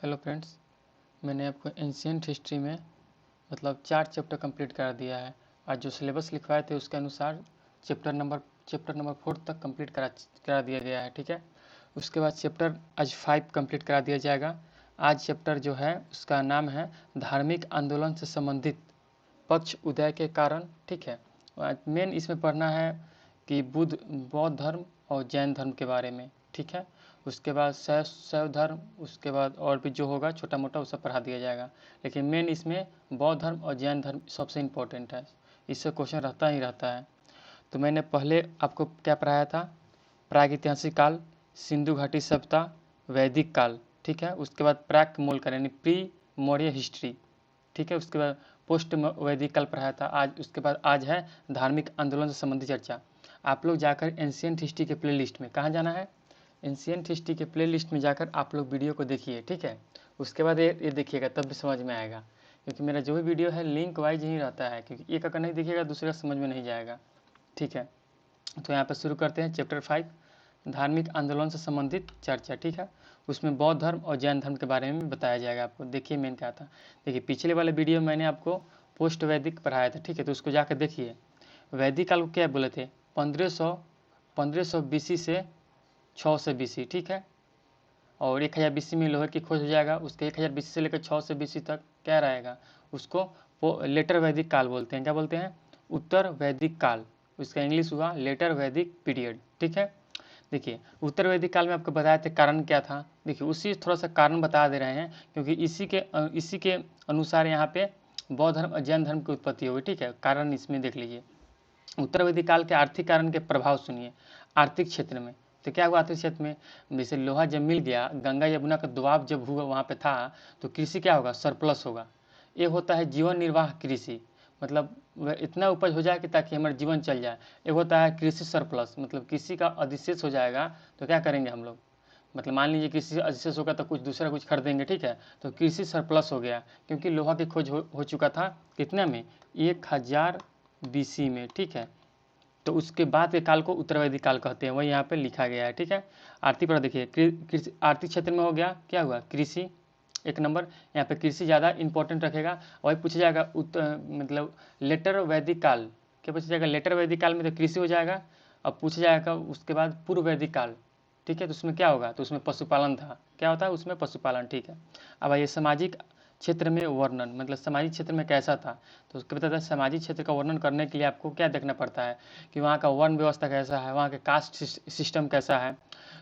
Hello friends, मैंने आपको ancient history में मतलब 4 चैप्टर कंप्लीट करा दिया है। आज जो सिलेबस लिखवाए थे उसके अनुसार चैप्टर नंबर 4 तक कंप्लीट करा दिया गया है। ठीक है, उसके बाद चैप्टर आज 5 कंप्लीट करा दिया जाएगा। आज चैप्टर जो है उसका नाम है धार्मिक आंदोलन से संबंधित पक्ष उदय के कारण। ठीक है, मेन इसमें पढ़ना है कि बौद्ध धर्म और जैन धर्म के बारे में। ठीक है, उसके बाद शैव धर्म, उसके बाद और भी जो होगा छोटा मोटा वो सब पढ़ा दिया जाएगा। लेकिन मेन इसमें बौद्ध धर्म और जैन धर्म सबसे इम्पोर्टेंट है, इससे क्वेश्चन रहता ही रहता है। तो मैंने पहले आपको क्या पढ़ाया था, प्रागैतिहासिक काल, सिंधु घाटी सभ्यता, वैदिक काल। ठीक है, उसके बाद प्राक मोलकर यानी प्री मौर्य हिस्ट्री। ठीक है, उसके बाद पोस्ट वैदिक काल पढ़ाया था। आज उसके बाद आज है धार्मिक आंदोलन से संबंधित चर्चा। आप लोग जाकर एंशियंट हिस्ट्री के प्लेलिस्ट में, कहाँ जाना है, एंशियंट हिस्ट्री के प्लेलिस्ट में जाकर आप लोग वीडियो को देखिए। ठीक है, उसके बाद ये देखिएगा तब भी समझ में आएगा, क्योंकि मेरा जो भी वीडियो है लिंक वाइज ही रहता है, क्योंकि एक अगर नहीं देखिएगा दूसरे का समझ में नहीं जाएगा। ठीक है, तो यहाँ पर शुरू करते हैं चैप्टर 5 धार्मिक आंदोलन से संबंधित चर्चा। ठीक है, उसमें बौद्ध धर्म और जैन धर्म के बारे में बताया जाएगा आपको। देखिए मेन क्या था, देखिए पिछले वाले वीडियो में मैंने आपको पोस्ट वैदिक पढ़ाया था। ठीक है, तो उसको जाकर देखिए। वैदिक काल को क्या बोले थे, 1500 BC से 600 BC। ठीक है, और 1000 BC में लोहे की खोज हो जाएगा। उसके 1000 BC से लेकर 600 BC तक क्या रहेगा, उसको लेटर वैदिक काल बोलते हैं। क्या बोलते हैं, उत्तर वैदिक काल। उसका इंग्लिश हुआ लेटर वैदिक पीरियड। ठीक है, देखिए उत्तर वैदिक काल में आपको बताया था कारण क्या था। देखिए उसी थोड़ा सा कारण बता दे रहे हैं, क्योंकि इसी के अनुसार यहाँ पे बौद्ध धर्म और जैन धर्म की उत्पत्ति हुई। ठीक है, कारण इसमें देख लीजिए। उत्तर वैदिक काल के आर्थिक कारण के प्रभाव सुनिए। आर्थिक क्षेत्र में तो क्या हुआ, आर्थिक क्षेत्र में जैसे लोहा जब मिल गया, गंगा यमुना का दुआब जब हुआ वहाँ पे था, तो कृषि क्या होगा, सरप्लस होगा। ये होता है जीवन निर्वाह कृषि, मतलब वह इतना उपज हो जाए कि ताकि हमारा जीवन चल जाए। एक होता है कृषि सरप्लस, मतलब कृषि का अधिशेष हो जाएगा तो क्या करेंगे हम लोग, मतलब मान लीजिए कृषि अधिशेष होगा तो कुछ दूसरा कुछ खरीदेंगे। ठीक है, तो कृषि सरप्लस हो गया, क्योंकि लोहा की खोज हो चुका था कितने में, 1000 BC में। ठीक है, तो उसके बाद के काल को उत्तर वैदिक काल कहते हैं, वही यहाँ पे लिखा गया है। ठीक है, आर्थिक पर देखिए कृषि आर्थिक क्षेत्र में हो गया, क्या हुआ, कृषि एक नंबर। यहाँ पे कृषि ज़्यादा इंपॉर्टेंट रखेगा। वही पूछा जाएगा मतलब लेटर वैदिक काल, क्या पूछा जाएगा, लेटर वैदिक काल में तो कृषि हो जाएगा। अब पूछा जाएगा उसके बाद पूर्व वैदिक काल। ठीक है, तो उसमें क्या होगा, तो उसमें पशुपालन था। क्या होता है उसमें, पशुपालन। ठीक है, अब आइए सामाजिक क्षेत्र में वर्णन, मतलब सामाजिक क्षेत्र में कैसा था, तो उसके बताता है सामाजिक क्षेत्र का वर्णन करने के लिए आपको क्या देखना पड़ता है कि वहाँ का वर्ण व्यवस्था कैसा है, वहाँ के कास्ट सिस्टम कैसा है।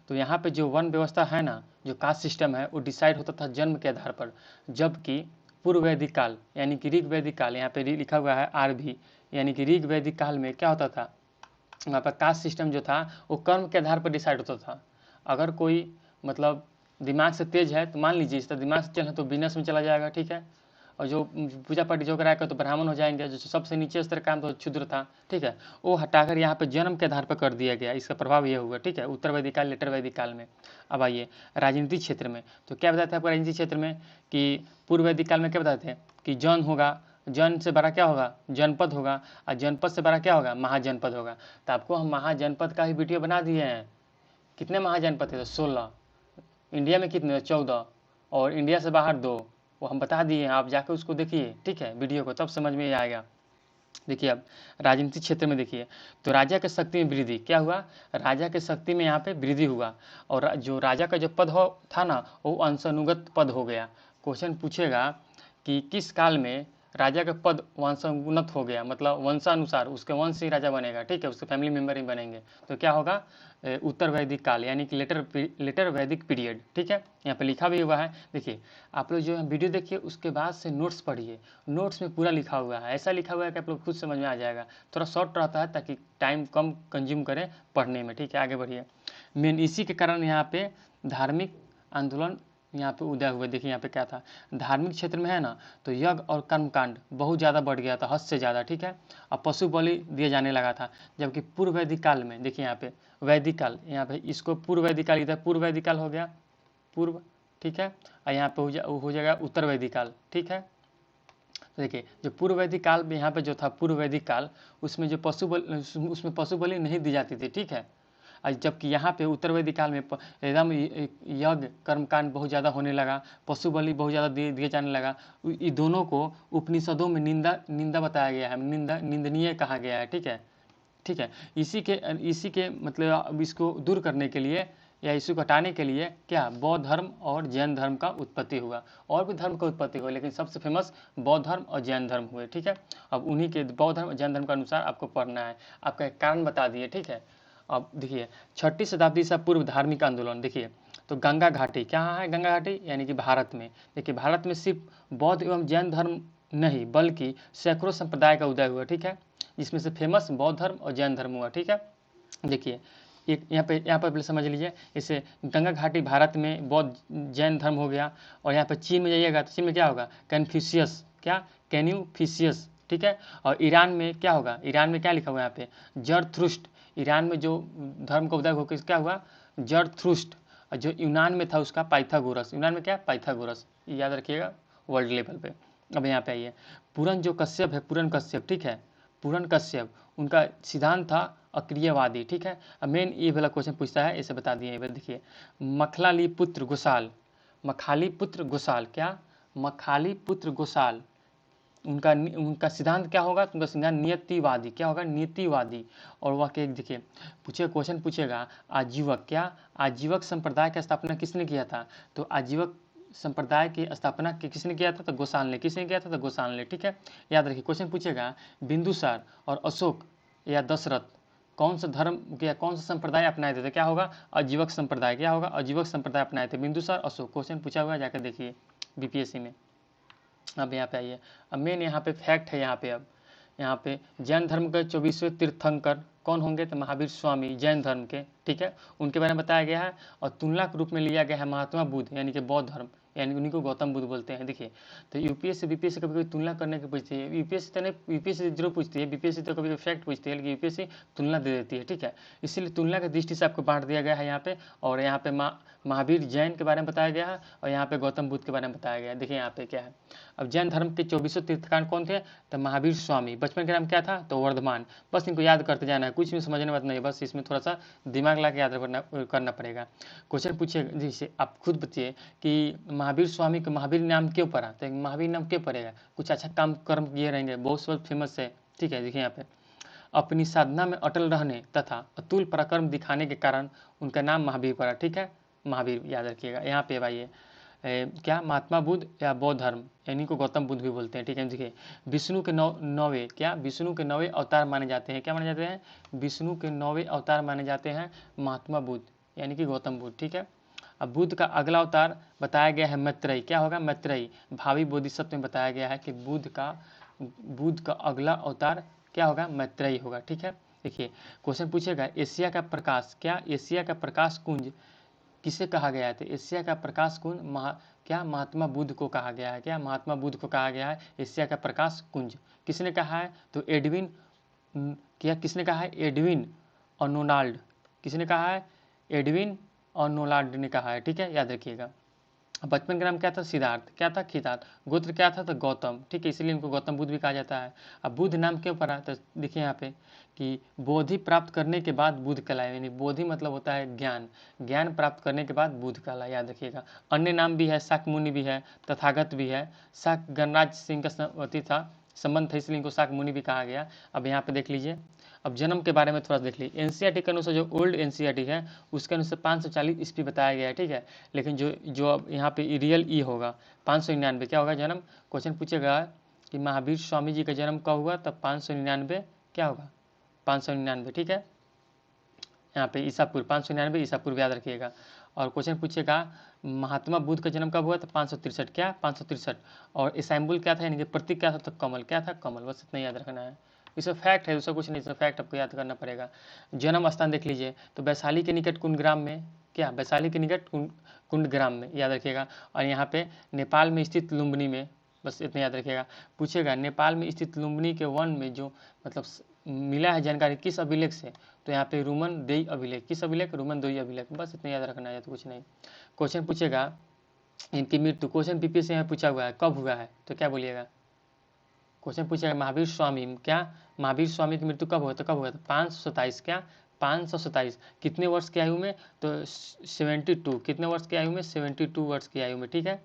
तो यहाँ पे जो वर्ण व्यवस्था है ना, जो कास्ट सिस्टम है, वो डिसाइड होता था जन्म के आधार पर। जबकि पूर्व वैदिक काल यानी कि ऋग वैदिक काल, यहाँ पे लिखा हुआ है RV, यानी कि ऋग वैदिक काल में क्या होता था, वहाँ पर कास्ट सिस्टम जो था वो कर्म के आधार पर डिसाइड होता था। अगर कोई मतलब दिमाग से तेज है तो मान लीजिए इसका दिमाग से चल तो बिजनेस में चला जाएगा। ठीक है, और जो पूजा पाठ जो कराएगा तो ब्राह्मण हो जाएंगे। जो सबसे नीचे स्तर काम तो क्षुद्र था। ठीक है, वो हटाकर यहाँ पे जन्म के आधार पर कर दिया गया। इसका प्रभाव ये हुआ। ठीक है, उत्तर वैदिक काल लेटर वैदिक काल में। अब आइए राजनीतिक क्षेत्र में, तो क्या बताते हैं आपको राजनीतिक क्षेत्र में कि पूर्व वैदिक काल में क्या बताते हैं कि जन होगा, जन से बड़ा क्या होगा, जनपद होगा, और जनपद से बड़ा क्या होगा, महाजनपद होगा। तो आपको हम महाजनपद का ही वीडियो बना दिए हैं। कितने महाजनपद थे, 16। इंडिया में कितने, 14, और इंडिया से बाहर 2, वो हम बता दिए हैं। आप जाकर उसको देखिए। ठीक है, वीडियो को, तब समझ में आएगा। देखिए अब राजनीतिक क्षेत्र में देखिए, तो राजा के शक्ति में वृद्धि, क्या हुआ, राजा के शक्ति में यहाँ पे वृद्धि हुआ। और जो राजा का जो पद हो था ना, वो अंशानुगत पद हो गया। क्वेश्चन पूछेगा कि किस काल में राजा का पद वंशानुगत हो गया, मतलब वंशानुसार उसके वंश से ही राजा बनेगा। ठीक है, उसके फैमिली मेम्बर ही बनेंगे। तो क्या होगा, उत्तर वैदिक काल यानी कि लेटर वैदिक पीरियड। ठीक है, यहाँ पे लिखा भी हुआ है। देखिए आप लोग जो है वीडियो देखिए, उसके बाद से नोट्स पढ़िए। नोट्स में पूरा लिखा हुआ है, ऐसा लिखा हुआ है कि आप लोग खुद समझ में आ जाएगा। थोड़ा शॉर्ट रहता है ताकि टाइम कम कंज्यूम करें पढ़ने में। ठीक है, आगे बढ़िए। मेन इसी के कारण यहाँ पे धार्मिक आंदोलन यहाँ पे उदय हुए। देखिए यहाँ पे क्या था, धार्मिक क्षेत्र में है ना, तो यज्ञ और कर्मकांड बहुत ज़्यादा बढ़ गया था, हद से ज़्यादा। ठीक है, अब पशु बलि दिए जाने लगा था। जबकि पूर्व वैदिक काल में देखिए यहाँ पे वैदिक काल, यहाँ पे इसको पूर्व वैदिक काल, इधर पूर्व वैदिक काल हो गया, पूर्व। ठीक है, और यहाँ पे हो जाएगा उत्तर वैदिक काल। ठीक है, तो देखिए जो पूर्व वैदिक काल में यहाँ पे जो था पूर्व वैदिक काल, उसमें जो उसमें पशु बलि नहीं दी जाती थी। ठीक है, जबकि यहाँ पे उत्तर वैदिक काल में एकदम यज्ञ कर्मकांड बहुत ज़्यादा होने लगा, पशु बलि बहुत ज़्यादा दिए जाने लगा। ये दोनों को उपनिषदों में निंदा बताया गया है, निंदनीय कहा गया है। ठीक है। इसी के मतलब अब इसको दूर करने के लिए या इसको हटाने के लिए क्या बौद्ध धर्म और जैन धर्म का उत्पत्ति हुआ। और भी धर्म का उत्पत्ति हुआ, लेकिन सबसे फेमस बौद्ध धर्म और जैन धर्म हुए। ठीक है। अब उन्हीं के बौद्ध धर्म और जैन धर्म के अनुसार आपको पढ़ना है, आपका एक कारण बता दिए। ठीक है। अब देखिए 6ठी शताब्दी से पूर्व धार्मिक आंदोलन, देखिए तो गंगा घाटी, क्या है गंगा घाटी, यानी कि भारत में। देखिए भारत में सिर्फ बौद्ध एवं जैन धर्म नहीं बल्कि सैकड़ों संप्रदाय का उदय हुआ। ठीक है। जिसमें से फेमस बौद्ध धर्म और जैन धर्म हुआ। ठीक है। देखिए एक यहाँ पर पहले समझ लीजिए, इसे गंगा घाटी भारत में बौद्ध जैन धर्म हो गया। और यहाँ पर चीन में जाइएगा तो चीन में क्या होगा, कन्फ्यूशियस, क्या कैन्यूफिशियस। ठीक है। और ईरान में क्या होगा, ईरान में क्या लिखा हुआ है यहाँ पे, जरथुष्ट्र। ईरान में जो धर्म का उदय होकर क्या हुआ, जरथुष्ट्र। और जो यूनान में था उसका पाइथागोरस। यूनान में क्या, पाइथागोरस, याद रखिएगा वर्ल्ड लेवल पे। अब यहाँ पे आइए, पूरन जो कश्यप है, पूरन कश्यप, ठीक है, पूरन कश्यप, उनका सिद्धांत था अक्रियवादी। ठीक है। अब मेन ये वाला क्वेश्चन पूछता है, इसे बता दिए। देखिए मखलाली पुत्र गोसाल, मखाली पुत्र गोसाल, क्या मखाली पुत्र गोसाल, उनका सिद्धांत क्या होगा, उनका सिद्धांत नियतिवादी, क्या होगा, नीतिवादी। और वह के देखिए क्वेश्चन पूछेगा, आजीवक, क्या आजीवक संप्रदाय की स्थापना किसने किया था, तो आजीवक संप्रदाय की स्थापना किसने किया था, तो गोसाल ने। किसने किया था, तो गोसाल ने। ठीक है। याद रखिए क्वेश्चन पूछेगा, बिंदुसार और अशोक या दशरथ कौन सा धर्म या कौन सा संप्रदाय अपनाए थे, तो क्या होगा, आजीवक संप्रदाय। क्या होगा, आजीवक संप्रदाय अपनाए थे, बिंदुसार अशोक। क्वेश्चन पूछा हुआ है, जाकर देखिए बीपीएससी में। अब यहाँ पे आइए, अब मेन यहाँ पे फैक्ट है। यहाँ पे जैन धर्म के 24वें तीर्थंकर कौन होंगे, तो महावीर स्वामी, जैन धर्म के। ठीक है। उनके बारे में बताया गया है। और तुलना के रूप में लिया गया है महात्मा बुद्ध, यानी कि बौद्ध धर्म, यानी उन्हीं को गौतम बुद्ध बोलते हैं। देखिए तो यूपीएससी बीपीएससी कभी तुलना करने की पूछती है, यूपीएससी तो नहीं, यूपीएससी जरूर पूछती है, बीपीएससी तो कभी फैक्ट पूछती है, लेकिन यूपीएससी तुलना दे देती है। ठीक है। इसीलिए तुलना की दृष्टि से आपको बांट दिया गया है यहाँ पे। और यहाँ पे महावीर जैन के बारे में बताया गया है, और यहाँ पे गौतम बुद्ध के बारे में बताया गया है। देखिए यहाँ पे क्या है, अब जैन धर्म के 24 तीर्थंकर कौन थे, तो महावीर स्वामी। बचपन का नाम क्या था, तो वर्धमान। बस इनको याद करते जाना है, कुछ भी समझने बात नहीं, बस इसमें थोड़ा सा दिमाग ला के याद करना पड़ेगा। क्वेश्चन पूछिए, जैसे आप खुद बताइए कि महावीर स्वामी को महावीर नाम क्यों पड़ा, तो महावीर नाम क्यों पड़ेगा, कुछ अच्छा काम कर्म किए रहेंगे, बहुत सब फेमस है। ठीक है। देखिए यहाँ पे अपनी साधना में अटल रहने तथा अतुल पराक्रम दिखाने के कारण उनका नाम महावीर पड़ा। ठीक है। महावीर याद रखिएगा। यहाँ पे भाई क्या महात्मा बुद्ध या बौद्ध धर्म, यानी को गौतम बुद्ध भी बोलते हैं। ठीक है। देखिए विष्णु के नौवे, क्या विष्णु के 9वें अवतार माने जाते हैं, क्या माने जाते हैं, विष्णु के 9वें अवतार माने जाते हैं महात्मा बुद्ध, यानी कि गौतम बुद्ध। ठीक है। अब बुद्ध का अगला अवतार बताया गया है मैत्रेयी, क्या होगा, मैत्रेयी, भावी बोधिसत्व में बताया गया है कि बुद्ध का अगला अवतार क्या होगा, मैत्रेयी होगा। ठीक है। देखिए क्वेश्चन पूछेगा, एशिया का प्रकाश, क्या एशिया का प्रकाश कुंज किसे कहा गया है, तो एशिया का प्रकाश कुंज क्या महात्मा बुद्ध को कहा गया है, क्या महात्मा बुद्ध को कहा गया है एशिया का प्रकाश कुंज। किसने कहा है, तो एडविन, क्या किसने कहा है, एडविन और नोनाल्ड, किसने कहा है, एडविन और नोनाल्ड ने कहा है। ठीक है। याद रखिएगा। बचपन का नाम क्या था, सिद्धार्थ, क्या था, खितार्थ, गोत्र क्या था, तो गौतम। ठीक है। इसलिए इनको गौतम बुद्ध भी कहा जाता है। अब बुद्ध नाम क्यों पड़ा, तो देखिए यहाँ पे कि बोधि प्राप्त करने के बाद बुद्ध कहलाए, यानी बोधि मतलब होता है ज्ञान, ज्ञान प्राप्त करने के बाद बुद्ध कहलाए। याद रखिएगा। अन्य नाम भी है, शाक्य मुनि भी है, तथागत भी है। शाक्य गणराज सिंह का था, संबंध था, इसलिए इनको शाक्य मुनि भी कहा गया। अब यहाँ पे देख लीजिए, अब जन्म के बारे में थोड़ा देख लीजिए। एनसीईआरटी के अनुसार, जो ओल्ड एनसीईआरटी है उसके अनुसार 540 ईस्वी बताया गया है। ठीक है। लेकिन जो अब यहाँ पे रियल ई होगा 599, क्या होगा जन्म। क्वेश्चन पूछेगा कि महावीर स्वामी जी का जन्म कब हुआ, तब 599 क्या होगा, 599। ठीक है। यहाँ पे ईसा पूर्व 599 ईसा पूर्व याद रखिएगा। और क्वेश्चन पूछेगा महात्मा बुद्ध का जन्म कब हुआ, तो 563, क्या 563। और इस्तांबुल क्या था, यानी कि प्रतीक क्या था, तो कमल, क्या था, कमल। बस इतना याद रखना है, इसमें फैक्ट है, दूसरा कुछ नहीं, इसमें फैक्ट आपको याद करना पड़ेगा। जन्म स्थान देख लीजिए, तो वैशाली के निकट कुंडग्राम में, क्या वैशाली के निकट कुंडग्राम में, याद रखिएगा। और यहाँ पे नेपाल में स्थित लुम्बिनी में, बस इतना याद रखिएगा। पूछेगा नेपाल में स्थित लुम्बिनी के वन में जो मतलब मिला है जानकारी किस अभिलेख से, तो यहाँ पे रोमन देई अभिलेख, किस अभिलेख, रोमन देई अभिलेख। बस इतना याद रखना है, तो कुछ नहीं। क्वेश्चन पूछेगा इनकी मृत्यु, क्वेश्चन बीपीएससी से यहाँ पूछा हुआ है, कब हुआ है, तो क्या बोलिएगा। क्वेश्चन पूछेगा महावीर स्वामी, क्या महावीर स्वामी की मृत्यु कब हुआ, तो कब हुआ, तो 527, क्या 527 कितने वर्ष की आयु में? तो 72 कितने वर्ष की आयु में? 72 वर्ष की आयु में। ठीक है,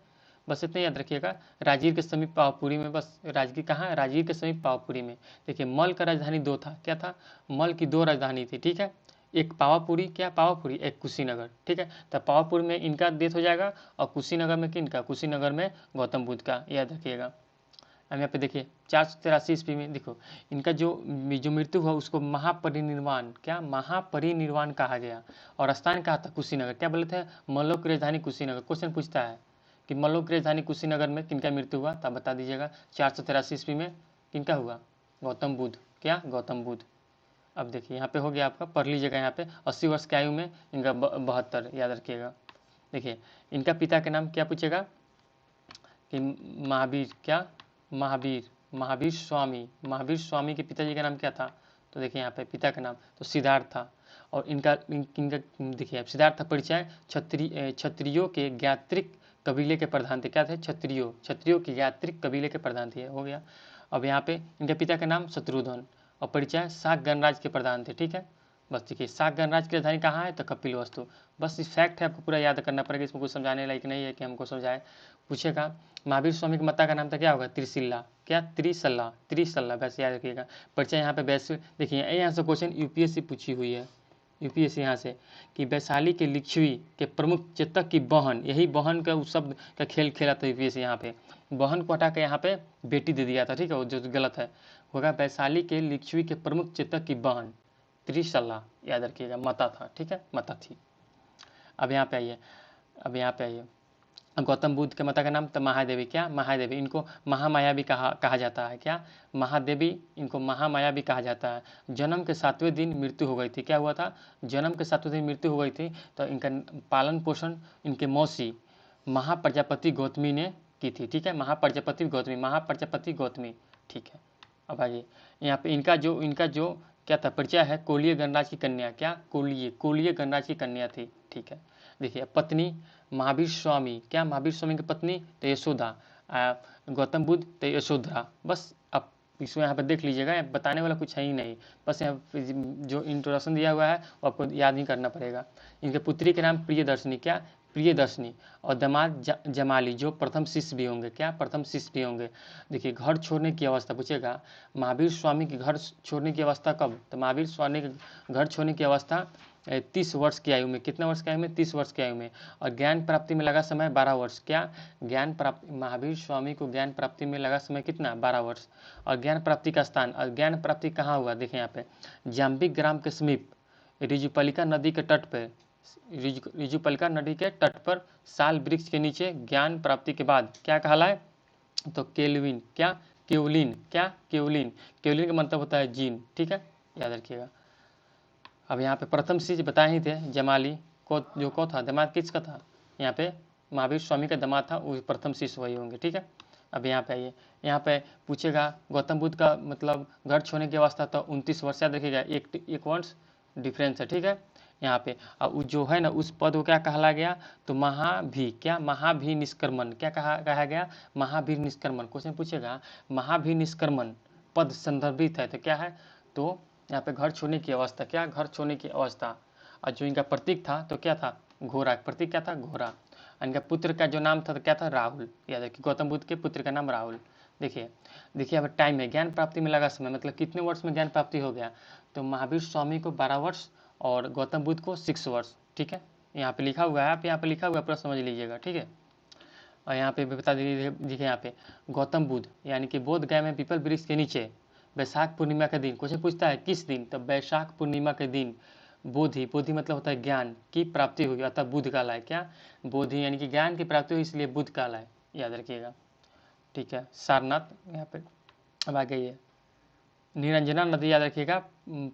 बस इतना याद रखिएगा। राजगीर के समीप पावापुरी में, बस राजगीर कहाँ है? राजगीर के समीप पावापुरी में। देखिए मल का राजधानी 2 था, क्या था? मल की 2 राजधानी थी। ठीक है, एक पावापुरी, क्या पावापुरी, एक कुशीनगर। ठीक है, तो पावापुरी में इनका डेथ हो जाएगा और कुशीनगर में किनका? कुशीनगर में गौतम बुद्ध का, याद रखिएगा। अब यहाँ पे देखिए 483 ईस्वी में देखो इनका जो मृत्यु हुआ उसको महापरिनिर्वाण, क्या? महापरिनिर्वाण कहा गया। और स्थान कहा था? कुशीनगर। क्या बोले थे? मल्लों की राजधानी कुशीनगर। क्वेश्चन पूछता है कि मल्लों की राजधानी कुशीनगर में किनका मृत्यु हुआ, तब बता दीजिएगा। 483 ईस्वी में किनका हुआ? गौतम बुद्ध, क्या? गौतम बुद्ध। अब देखिए यहाँ पे हो गया आपका, पढ़ लीजिएगा। यहाँ पे 80 वर्ष की आयु में इनका 72, याद रखिएगा। देखिए इनका पिता के नाम क्या पूछेगा कि महावीर, क्या? महावीर स्वामी के पिताजी का नाम क्या था? तो देखिए यहाँ पे पिता का नाम तो सिद्धार्थ था। और इनका देखिए सिद्धार्थ परिचय क्षत्रियों के ज्ञात्रिक कबीले के प्रधान थे। क्या थे? क्षत्रियों के ज्ञात्रिक कबीले के प्रधान थे, हो गया। अब यहाँ पे इनके पिता का नाम शत्रुघ्न और परिचय शाक गणराज के प्रधान थे। ठीक है, बस देखिए शाक गणराज की राजधानी कहाँ है? तो कपिलवस्तु। बस इस फैक्ट है, आपको पूरा याद करना पड़ेगा, इसमें कुछ समझाने लायक नहीं है कि हमको समझाए। पूछेगा महावीर स्वामी की माता का नाम था, क्या होगा? त्रिशिला, क्या? त्रिशला, वैसे याद रखिएगा। परिचय यहाँ पे वैसे देखिए यहाँ से क्वेश्चन यूपीएससी पूछी हुई है, यूपीएससी यहाँ से कि वैशाली के लिच्छवी के प्रमुख चेतक की बहन, यही बहन का उस शब्द का खेल खेला था यूपीएससी। यहाँ पे बहन को हटा के यहाँ पे बेटी दे दिया था। ठीक है, वो जो गलत है होगा। वैशाली के लिच्छवी के प्रमुख चेतक की बहन त्रिशला, याद रखिएगा, माता था। ठीक है, माता थी। अब यहाँ पे आइए, गौतम बुद्ध के माता का नाम तो महादेवी, क्या? महादेवी। इनको महामाया भी कहा जाता है, क्या? महादेवी, इनको महामाया भी कहा जाता है। जन्म के 7वें दिन मृत्यु हो गई थी। क्या हुआ था? जन्म के 7वें दिन मृत्यु हो गई थी। तो इनका पालन पोषण इनके मौसी महाप्रजापति गौतमी ने की थी। ठीक है, महाप्रजापति गौतमी। ठीक है, अब आइए यहाँ पे इनका जो क्या था? परिचय है कोलीय गणराज की कन्या, क्या? कोलीय गणराज की कन्या थी। ठीक है, देखिए पत्नी महावीर स्वामी, क्या? महावीर स्वामी की पत्नी तो यशोदा, गौतम बुद्ध तो यशोधरा। बस अब इसमें यहाँ पर देख लीजिएगा, बताने वाला कुछ है ही नहीं, बस यहाँ जो इंट्रोडक्शन दिया हुआ है वो आपको याद ही करना पड़ेगा। इनके पुत्री के नाम प्रियदर्शनी, क्या? प्रियदर्शनी। और दामाद जमाली, जो प्रथम शिष्य भी होंगे, क्या? प्रथम शिष्य भी होंगे। देखिए घर छोड़ने की अवस्था पूछेगा, महावीर स्वामी के घर छोड़ने की अवस्था कब? तो महावीर स्वामी के घर छोड़ने की अवस्था 30 वर्ष की आयु में। कितना वर्ष की आयु में? 30 वर्ष की आयु में। और ज्ञान प्राप्ति में लगा समय 12 वर्ष, क्या? ज्ञान प्राप्ति, महावीर स्वामी को ज्ञान प्राप्ति में लगा समय कितना? 12 वर्ष। और ज्ञान प्राप्ति का स्थान, और ज्ञान प्राप्ति कहाँ हुआ? देखिए यहाँ पे जाम्बिक ग्राम के समीप रिजुपलिका नदी के तट पर, रिजुपलिका नदी के तट पर साल वृक्ष के नीचे ज्ञान प्राप्ति के बाद क्या कहलाए? तो केल्विन, क्या? केवलिन, क्या? केवलिन का मतलब होता है जीन। ठीक है, याद रखिएगा। अब यहाँ पे प्रथम शिष्य बताए ही थे जमाली को, जो को था दामाद किसका था? यहाँ पे महावीर स्वामी का दामाद था, वो प्रथम शिष्य वही होंगे। ठीक है, अब यहाँ पे आइए, यहाँ पे पूछेगा गौतम बुद्ध का मतलब घर छोड़ने की अवस्था तो 29 वर्ष, याद रखिएगा, एक वर्ष डिफरेंस है। ठीक है, यहाँ पे अब जो है ना उस पद को क्या कहला गया? तो महाभी, क्या? महाभी निष्क्रमण, क्या कहा गया? महाभी निष्क्रमण। क्वेश्चन पूछेगा महाभी निष्क्रमण पद संदर्भित है तो क्या है? तो यहाँ पे घर छोड़ने की अवस्था, क्या? घर छोड़ने की अवस्था। और जो इनका प्रतीक था तो क्या था? घोड़ा। प्रतीक क्या था? घोड़ा। इनका पुत्र का जो नाम था तो क्या था? राहुल। याद रखिए, गौतम बुद्ध के पुत्र का नाम राहुल। देखिए अब टाइम है, ज्ञान प्राप्ति में लगा समय, मतलब कितने वर्ष में ज्ञान प्राप्ति हो गया? तो महावीर स्वामी को 12 वर्ष और गौतम बुद्ध को 6 वर्ष। ठीक है, यहाँ पे लिखा हुआ है, आप यहाँ पे लिखा हुआ है, पूरा समझ लीजिएगा। ठीक है, और यहाँ पे बता दीजिए, देखिए यहाँ पे गौतम बुद्ध यानी कि बोध गया में पीपल वृक्ष के नीचे वैशाख पूर्णिमा के दिन, क्वेश्चन पूछता है किस दिन? तो वैशाख पूर्णिमा के दिन बोधि मतलब होता है ज्ञान की प्राप्ति हुई, अतः बुद्ध कालाय। क्या? बोधि यानी कि ज्ञान की प्राप्ति हुई, इसलिए बुद्ध कालाय, याद रखिएगा। ठीक है, सारनाथ यहाँ पे। अब आगे ये निरंजना नदी, याद रखिएगा,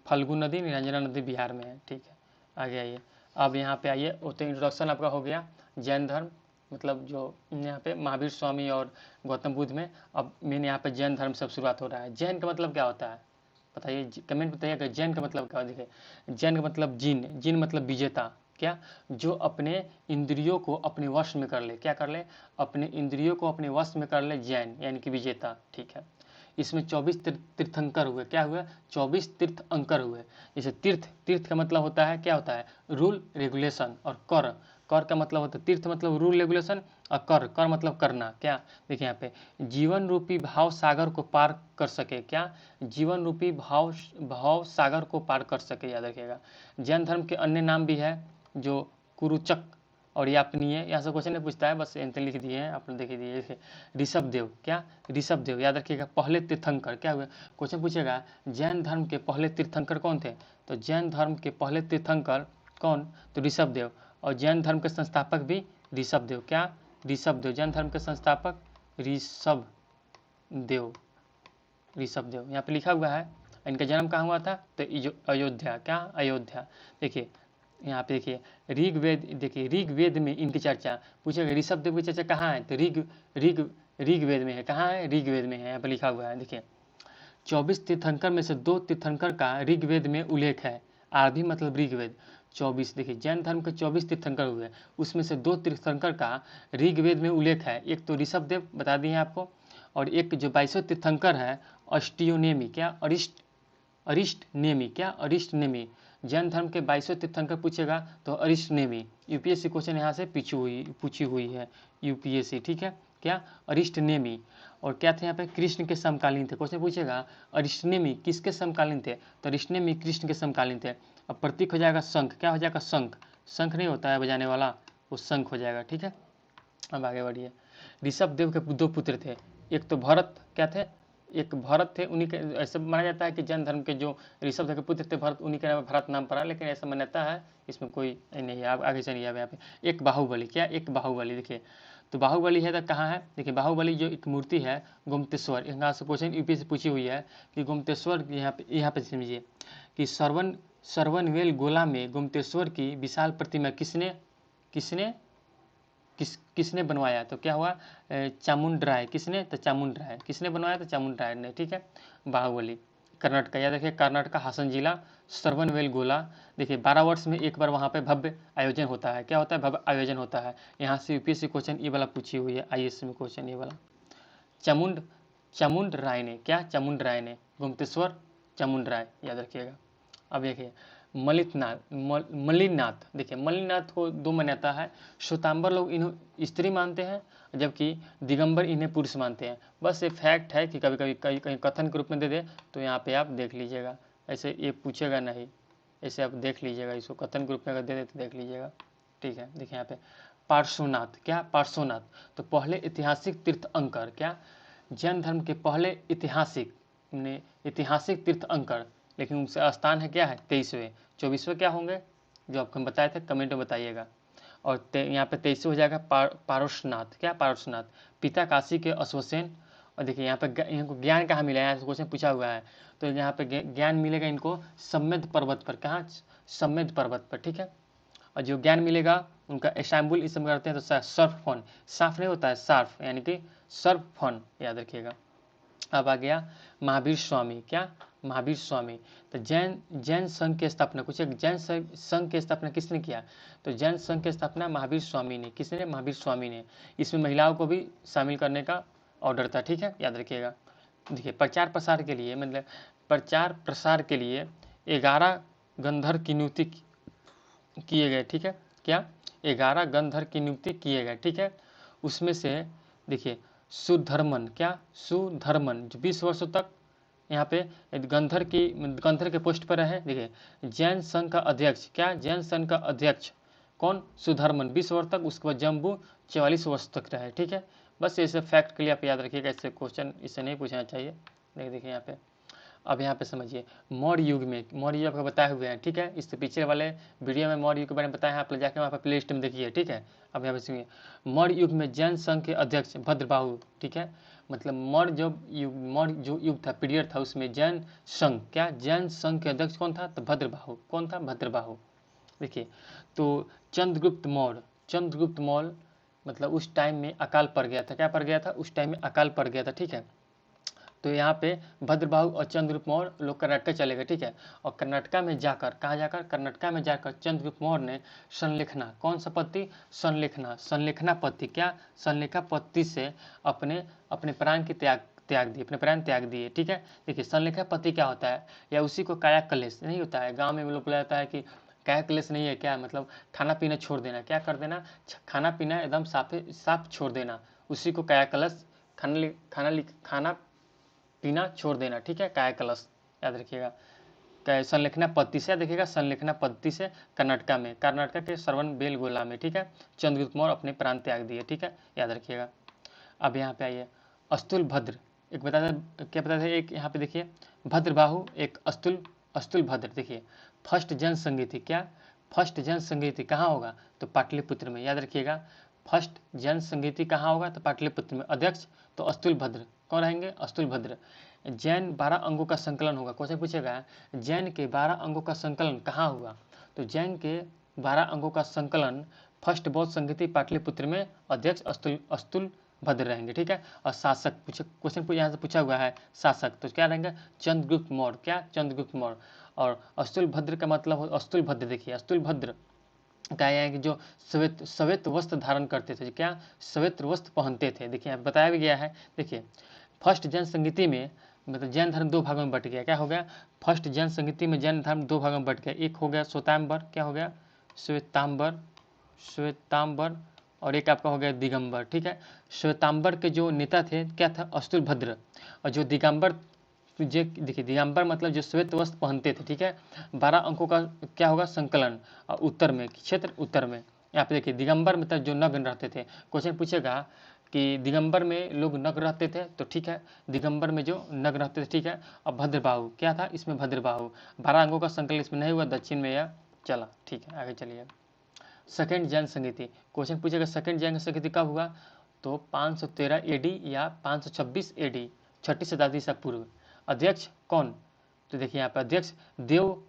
फल्गु नदी, निरंजना नदी बिहार में है। ठीक है, आगे आइए, अब यहाँ पे आइए, वो तो इंट्रोडक्शन आपका हो गया जैन धर्म, मतलब जो यहाँ पे महावीर स्वामी और गौतम बुद्ध में। अब मेन यहाँ पे जैन धर्म से शुरुआत हो रहा है। जैन का मतलब क्या होता है बताइए, कमेंट बताइएगा, जैन का मतलब क्या? देखिए जैन का मतलब जिन मतलब विजेता, क्या? जो अपने इंद्रियों को अपने वश में कर ले, क्या कर ले? अपने इंद्रियों को अपने वश में कर ले, जैन यानी कि विजेता। ठीक है, इसमें 24 तीर्थंकर हुए। क्या हुए? 24 तीर्थंकर हुए। जैसे तीर्थ, तीर्थ का मतलब होता है, क्या होता है? Rule regulation. और कर, कर का मतलब होता है, तीर्थ मतलब रूल रेगुलेशन, और कर, कर मतलब करना। क्या? देखिए यहाँ पे, जीवन रूपी भाव सागर को पार कर सके। क्या? जीवन रूपी भाव भाव सागर को पार कर सके, याद रखिएगा। जैन धर्म के अन्य नाम भी है, जो कुरुचक और यापनीय। यहाँ से क्वेश्चन नहीं पूछता है, बस इनते लिख दिए हैं, आप लोग देख दिए। ऋषभ देव, क्या? ऋषभ देव, याद रखिएगा। पहले तीर्थंकर, क्या हुए? क्वेश्चन पूछेगा जैन धर्म के पहले तीर्थंकर कौन थे? तो जैन धर्म के पहले तीर्थंकर कौन? तो ऋषभ देव। और जैन धर्म के संस्थापक भी ऋषभ देव। क्या? ऋषभ देव, जैन धर्म के संस्थापक ऋषभ देव, ऋषभ देव यहाँ पे लिखा हुआ है। इनका जन्म कहाँ हुआ था? तो अयोध्या। क्या? अयोध्या। देखिए यहाँ पे देखिए ऋग्वेद, देखिए ऋग्वेद में इनकी चर्चा पूछेगा, ऋषभ देव की चर्चा कहाँ है? तो ऋग्वेद में है। कहाँ है? ऋग्वेद में है, यहाँ पे लिखा हुआ है। देखिए 24 तीर्थंकर में से 2 तीर्थंकर का ऋग्वेद में उल्लेख है। आरभी मतलब ऋग्वेद। 24, देखिए जैन धर्म के 24 तीर्थंकर हुए, उसमें से 2 तीर्थंकर का ऋग्वेद में उल्लेख है। एक तो ऋषभ देव बता दिए आपको, और एक जो 22वें तीर्थंकर है अष्टियोनेमी। क्या? अरिष्ट नेमी। क्या? अरिष्ट नेमी। जैन धर्म के 22वें तीर्थंकर पूछेगा तो अरिष्ट नेमी। यूपीएससी क्वेश्चन यहाँ से पूछी हुई है यूपीएससी, ठीक है। क्या? अरिष्ट नेमी। और क्या थे यहाँ पे? कृष्ण के समकालीन थे। क्वेश्चन पूछेगा अरिष्ट नेमी किसके समकालीन थे? तो अरिष्ट नेमी कृष्ण के समकालीन थे। अब प्रतीक हो जाएगा शंख। क्या हो जाएगा? शंख। शंख नहीं होता है बजाने वाला, वो शंख हो जाएगा, ठीक है। अब आगे बढ़िए। ऋषभ देव के 2 पुत्र थे, एक तो भरत, क्या थे? एक भरत थे, उन्हीं के, ऐसा माना जाता है कि जैन धर्म के जो ऋषभ देव के पुत्र थे भरत, उन्हीं के नाम भरत नाम पड़ा, लेकिन ऐसा मान्यता है, इसमें कोई नहीं है। आप आगे चलिए। यहाँ पे एक बाहुबली। क्या? एक बाहुबली। देखिए तो बाहुबली है तो कहाँ है? देखिए बाहुबली जो एक मूर्ति है गोमतेश्वर, यहाँ से क्वेश्चन यूपी से पूछी हुई है कि गोमतेश्वर, यहाँ पे समझिए कि सरवनवेल गोला में गोमतेश्वर की विशाल प्रतिमा किसने बनवाया? तो क्या हुआ? चामुंडराय। किसने? तो चामुंडराय। किसने बनवाया? तो चामुंडराय ने, ठीक है। बाहुबली कर्नाटक, याद रखिए कर्नाटक हासन जिला, सरवनवेल गोला। देखिए 12 वर्ष में एक बार वहाँ पे भव्य आयोजन होता है। क्या होता है? भव्य आयोजन होता है। यहाँ से यूपीएससी क्वेश्चन ये वाला पूछी हुई है, आईएएस में क्वेश्चन ये वाला। चामुंडराय ने। क्या? चामुंडराय ने। गोमतेश्वर चामुंडराय, याद रखिएगा। अब देखिए मलिनाथ। देखिए मलिनाथ को 2 मान्यता है। श्वेतांबर लोग इन्हें स्त्री मानते हैं, जबकि दिगंबर इन्हें पुरुष मानते हैं। बस ये फैक्ट है कि कभी कभी कहीं कथन के रूप में दे दे तो यहाँ पे आप देख लीजिएगा, ऐसे ये पूछेगा नहीं, ऐसे आप देख लीजिएगा, इसको कथन के रूप में अगर दे दे तो देख लीजिएगा, ठीक है। देखिए यहाँ पे पार्श्वनाथ। क्या? पार्श्वनाथ। तो पहले ऐतिहासिक तीर्थंकर। क्या? जैन धर्म के पहले ऐतिहासिक तीर्थंकर, लेकिन उनसे स्थान है क्या है? 23वें। 24वें क्या होंगे जो आपको हम बताए थे, कमेंट में बताइएगा। और यहाँ पे 23 हो जाएगा पारसनाथ। क्या? पारसनाथ। पिता काशी के अश्वसेन। और देखिए यहाँ पे इनको ज्ञान कहाँ मिला है? यहाँ से क्वेश्चन पूछा हुआ है, तो यहाँ पे ज्ञान मिलेगा इनको सम्मेद पर्वत पर। कहाँ? सम्मेद पर्वत पर, ठीक है। और जो ज्ञान मिलेगा उनका इस्तांबुल इस समय करते हैं तो सर्फ फन, साफ नहीं होता है, सार्फ यानी कि सर्फ फन, याद रखिएगा। अब आ गया महावीर स्वामी। क्या? महावीर स्वामी। तो जैन संघ की स्थापना, कुछ जैन संघ की स्थापना किसने किया? तो जैन संघ की स्थापना महावीर स्वामी ने। किसने? महावीर स्वामी ने। इसमें महिलाओं को भी शामिल करने का ऑर्डर था, ठीक है, याद रखिएगा। देखिए प्रचार प्रसार के लिए, मतलब प्रचार प्रसार के लिए 11 गंधर्व की नियुक्ति किए गए, ठीक है। क्या? 11 गंधर्व की नियुक्ति किए गए, ठीक है। उसमें से देखिए सुधर्मन। क्या? सुधर्मन जो 20 वर्षों तक यहाँ पे गंधर्व के पोस्ट पर रहे। देखिए जैन संघ का अध्यक्ष। क्या? जैन संघ का अध्यक्ष कौन? सुधर्मन 20 वर्ष तक। उसके बाद जम्बू 44 वर्ष तक रहे, ठीक है। बस ऐसे फैक्ट के लिए आप याद रखिएगा, ऐसे क्वेश्चन इससे नहीं पूछना चाहिए। देखिए यहाँ पे, अब यहाँ पे समझिए मौर्य युग में, मौर्य युग आपको बताए हुए हैं, ठीक है। इससे पीछे वाले वीडियो में मौर्य युग के बारे में बताया है, आप लोग जाकर वहाँ पर प्ले लिस्ट में देखिए, ठीक है। अब यहाँ पे सुनिए मौर्य युग में जैन संघ के अध्यक्ष भद्रबाहु, ठीक है। मतलब मौर्य जो युग था, पीरियड था, उसमें जैन संघ, क्या? जैन संघ के अध्यक्ष कौन था? तो भद्रबाहु। कौन था? भद्रबाहु। देखिए तो चंद्रगुप्त मौर्य मतलब उस टाइम में अकाल पड़ गया था। क्या पड़ गया था? उस टाइम में अकाल पड़ गया था, ठीक है। तो यहाँ पे भद्रबाहु और चंद्रगुप्त मौर्य लोग कर्नाटक चले गए, ठीक है। और कर्नाटका में जाकर, कहाँ जाकर? कर्नाटका में जाकर चंद्रगुप्त मौर्य ने संलेखना, कौन सा पत्ती? संलेखना पत्ती। क्या? संलेखा पत्ती से अपने प्राण की त्याग त्याग दिए, अपने प्राण त्याग दिए। ठीक है, देखिए संलेखा पति क्या होता है, या उसी को काया कलेश नहीं होता है, गांव में लोग बोला जाता है कि काया कलेश नहीं है क्या, मतलब खाना पीना छोड़ देना, क्या कर देना, खाना पीना एकदम साफ छोड़ देना, उसी को काया कलश, खाना पीना छोड़ देना। ठीक है, काया कलश याद रखिएगा। संलेखना पद्धति से देखिएगा, संलेखना पद्धति से कर्नाटका के श्रवण बेलगोला में। ठीक है, चंद्रगुप्त मौर्य अपने प्राण त्याग दिए। ठीक है, याद रखिएगा। अब यहाँ पे आइए, अस्तुल भद्र एक बता दें, क्या बता दें, एक यहाँ पे देखिए भद्रबाहु, एक अस्तुल भद्र। देखिए फर्स्ट जन संगीति, क्या फर्स्ट जन संगीति कहाँ होगा, तो पाटलिपुत्र में। याद रखिएगा, फर्स्ट जन संगीति कहाँ होगा, तो पाटलिपुत्र में। अध्यक्ष तो अस्तुल भद्र, कौन रहेंगे, अस्तुल भद्र। जैन 12 अंगों का संकलन होगा, क्वेश्चन पूछेगा जैन के 12 अंगों का संकलन कहाँ हुआ, तो जैन के 12 अंगों का संकलन फर्स्ट बौद्ध संगीति पाटलिपुत्र में। अध्यक्ष अस्तुल भद्र रहेंगे। ठीक है, और शासक क्वेश्चन यहाँ से पूछा हुआ है, शासक तो क्या रहेंगे, चंद्रगुप्त मौर्य, क्या चंद्रगुप्त मौर्य। और अस्तुल भद्र का मतलब अस्तुल भद्र, देखिए अस्तुल भद्र क्या है कि जो श्वेत वस्त्र धारण करते थे, क्या श्वेत वस्त्र पहनते थे। देखिए यहाँ बताया भी गया है। देखिए फर्स्ट जैन संगीति में मतलब जैन धर्म 2 भागों में बट गया, क्या हो गया, फर्स्ट जैन संगीति में जैन धर्म 2 भागों में बट गया। एक हो गया श्वेतांबर, क्या हो गया, श्वेतांबर, और एक आपका हो गया दिगंबर। ठीक है, श्वेतांबर के जो नेता थे क्या था, अस्तुल भद्र, और जो दिगंबर, देखिए दिगंबर मतलब जो श्वेत वस्त्र पहनते थे। ठीक है, 12 अंकों का क्या होगा संकलन, और उत्तर में क्षेत्र, उत्तर में। यहाँ पे देखिए दिगंबर मतलब जो नग्न रहते थे। क्वेश्चन पूछेगा कि दिगंबर में लोग नग्न रहते थे, तो ठीक है दिगंबर में जो नग्न रहते थे। ठीक है, अब भद्रबाहु क्या था, इसमें भद्रबाहु 12 अंगों का संकलन इसमें नहीं हुआ, दक्षिण में यह चला। ठीक है, आगे चलिए। सेकेंड जैन संगीति, क्वेश्चन पूछेगा सेकेंड जैन संगीति कब हुआ, तो 513 एडी या 526 एडी, 6ठी शताब्दी से पूर्व। अध्यक्ष कौन, तो देखिए यहाँ पर अध्यक्ष देव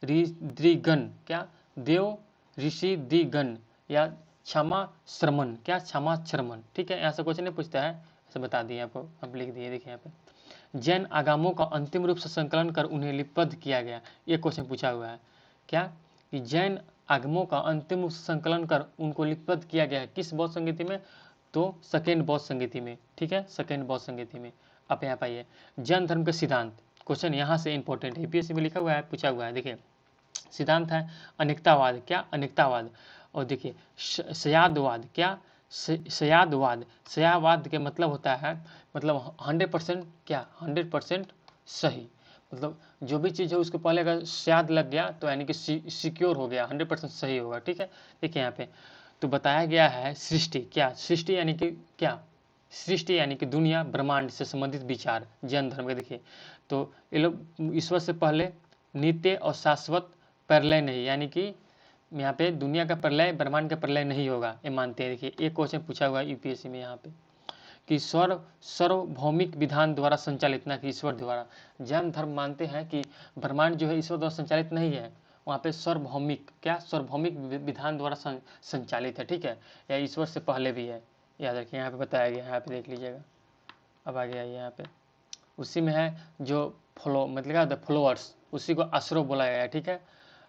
ऋषिगण, क्या देव ऋषिगण या क्षमा श्रमण, क्या क्षमा श्रमण। ठीक है, यहाँ से क्वेश्चन नहीं पूछता है, ऐसे बता दिए आपको, आप लिख दिए। देखिए यहाँ पे जैन आगमों का अंतिम रूप से संकलन कर उन्हें लिपिबद्ध किया गया, ये क्वेश्चन पूछा हुआ है। क्या कि जैन आगमों का अंतिम रूप से संकलन कर उनको लिपिबद्ध किया गया है, किस बौद्ध संगीति में, तो सेकेंड बौद्ध संगीति में। ठीक है, सेकेंड बौद्ध संगीति में। अब यहाँ पाइए जैन धर्म के सिद्धांत, क्वेश्चन यहाँ से इंपॉर्टेंट है, यूपीएससी में लिखा हुआ है, पूछा हुआ है। देखिए सिद्धांत है अनेकतावाद, क्या अनेकतावाद, और देखिए सयादवाद, क्या सयावाद के मतलब होता है, मतलब 100% क्या 100% सही, मतलब जो भी चीज़ है उसको पहले अगर सयाद लग गया तो यानी कि सिक्योर हो गया, 100% सही होगा। ठीक है, देखिए यहाँ पे तो बताया गया है सृष्टि, क्या सृष्टि यानी कि क्या, सृष्टि यानी कि दुनिया ब्रह्मांड से संबंधित विचार जैन धर्म के। देखिए तो ये लोग ईश्वर से पहले नित्य और शाश्वत प्रलय नहीं, यानी कि यहाँ पे दुनिया का प्रलय ब्रह्मांड का प्रलय नहीं होगा, ये मानते हैं। देखिए एक क्वेश्चन पूछा हुआ है यूपीएससी में यहाँ पे कि सार्वभौमिक विधान द्वारा संचालित, ना कि ईश्वर द्वारा। जैन धर्म मानते हैं कि ब्रह्मांड जो है ईश्वर द्वारा संचालित नहीं है, वहाँ पे सार्वभौमिक, क्या सार्वभौमिक विधान द्वारा संचालित है। ठीक है, या ईश्वर से पहले भी है, याद रखिए यहाँ पे बताया गया है, यहाँ पे देख लीजिएगा। अब आगे आइए, यहाँ पे उसी में है जो फॉलो मतलब क्या होता है, फॉलोअर्स, उसी को आश्रय बोला गया है। ठीक है,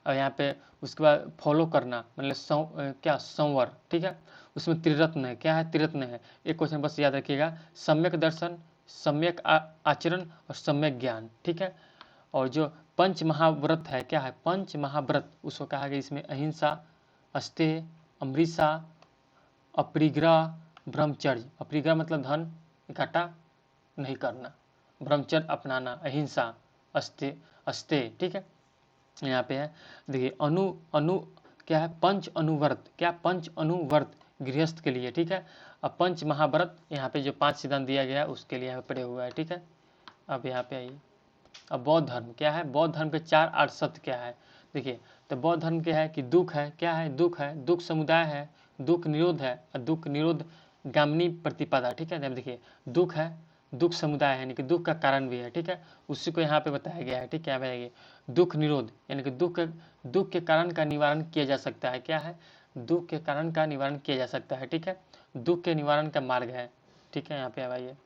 और यहाँ पे उसके बाद फॉलो करना मतलब क्या संवर। ठीक है, उसमें त्रिरत्न है, क्या है त्रिरत्न है, एक क्वेश्चन बस याद रखिएगा, सम्यक दर्शन, सम्यक आचरण और सम्यक ज्ञान। ठीक है, और जो पंच महाव्रत है, क्या है पंच महाव्रत, उसको कहा गया इसमें अहिंसा, अस्तेय, अमृता, अपरिग्रह, ब्रह्मचर्य। अपरिग्रह मतलब धन इकट्ठा नहीं करना, ब्रह्मचर्य अपनाना, अहिंसा, अस्तेय। ठीक है, यहाँ पे है देखिए अनु क्या है पंच अनुव्रत, क्या पंच अनुव्रत गृहस्थ के लिए। ठीक है, अब पंच महाव्रत यहाँ पे जो 5 सिद्धांत दिया गया है उसके लिए यहाँ पे पड़े हुआ है। ठीक है, अब यहाँ पे आइए, अब बौद्ध धर्म क्या है, बौद्ध धर्म के 4 आर्य सत्य क्या है। देखिए तो बौद्ध धर्म क्या है कि दुख है, क्या है दुख है, दुख समुदाय है, दुख निरोध है, और दुख निरोध गामिनी प्रतिपदा। ठीक है, देखिए दुख है, दुख समुदाय है यानी कि दुख का कारण भी है। ठीक है, उसी को यहाँ पे बताया गया है। ठीक है, बताइए दुख निरोध यानी कि दुख के कारण का निवारण किया जा सकता है, क्या है दुख के कारण का निवारण किया जा सकता है। ठीक है, दुख के निवारण का मार्ग है। ठीक है, यहाँ पे आइए,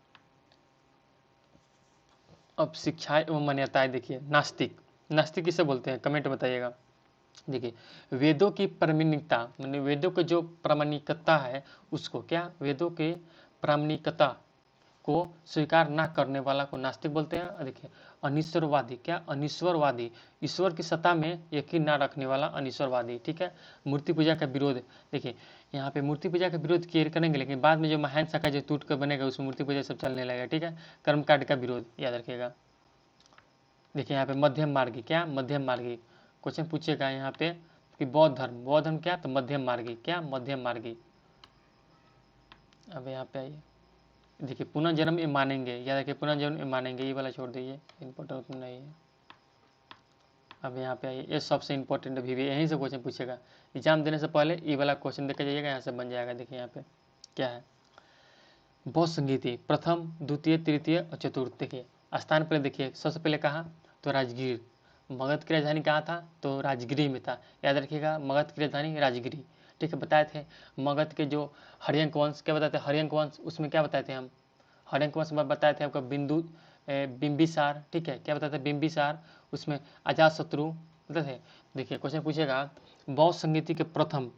अब शिक्षा एवं मान्यताएं। देखिए नास्तिक किसे बोलते हैं, कमेंट बताइएगा। देखिए वेदों की प्रामाणिकता, मतलब वेदों के जो प्रामाणिकता है उसको, क्या वेदों के प्रामाणिकता को स्वीकार ना करने वाला को नास्तिक बोलते हैं। देखिए अनिश्वरवादी, क्या अनिश्वरवादी, ईश्वर की सत्ता में यकीन ना रखने वाला अनिश्वरवादी। ठीक है, मूर्ति पूजा का विरोध, देखिए यहाँ पे मूर्ति पूजा का विरोध क्लियर करेंगे, लेकिन बाद में जो महान शाखा जो टूट कर बनेगा उसमें मूर्ति पूजा सब चलने लगेगा। ठीक है, कर्मकांड का विरोध याद रखिएगा। देखिए यहाँ पे मध्यम मार्गी, क्या मध्यम मार्गी, क्वेश्चन पूछेगा यहाँ पे कि बौद्ध धर्म क्या, तो मध्यम मार्गी, क्या मध्यम मार्गी। अब यहाँ पे आइए, देखिए पुनर्जन्म ये मानेंगे, याद रखिए पुनर्जन्म ये मानेंगे, ये वाला छोड़ दीजिए, इम्पोर्टेंट नहीं है। अब यहाँ पे आइए, ये सबसे इंपॉर्टेंट भी यहीं से क्वेश्चन पूछेगा, एग्जाम देने से पहले ये वाला क्वेश्चन देख जाइएगा, यहाँ से बन जाएगा। देखिए यहाँ पे क्या है, बौद्ध संगीति प्रथम द्वितीय तृतीय और चतुर्थ। देखिए स्थान पर देखिए सबसे पहले कहा तो राजगीर, मगध की राजधानी कहाँ था, तो राजगिरी में था। याद रखिएगा मगध की राजधानी राजगिरी। ठीक है, बताए थे मगध के जो हर्यंक वंश, क्या बताते हैं हर्यंक वंश, उसमें क्या बताए थे हम, हर्यंक वंश में बताए थे आपका बिंबिसार। ठीक है, क्या बताते हैं बिंबिसार, उसमें अजातशत्रु बताए थे। देखिए क्वेश्चन पूछेगा बौद्ध संगीति के प्रथम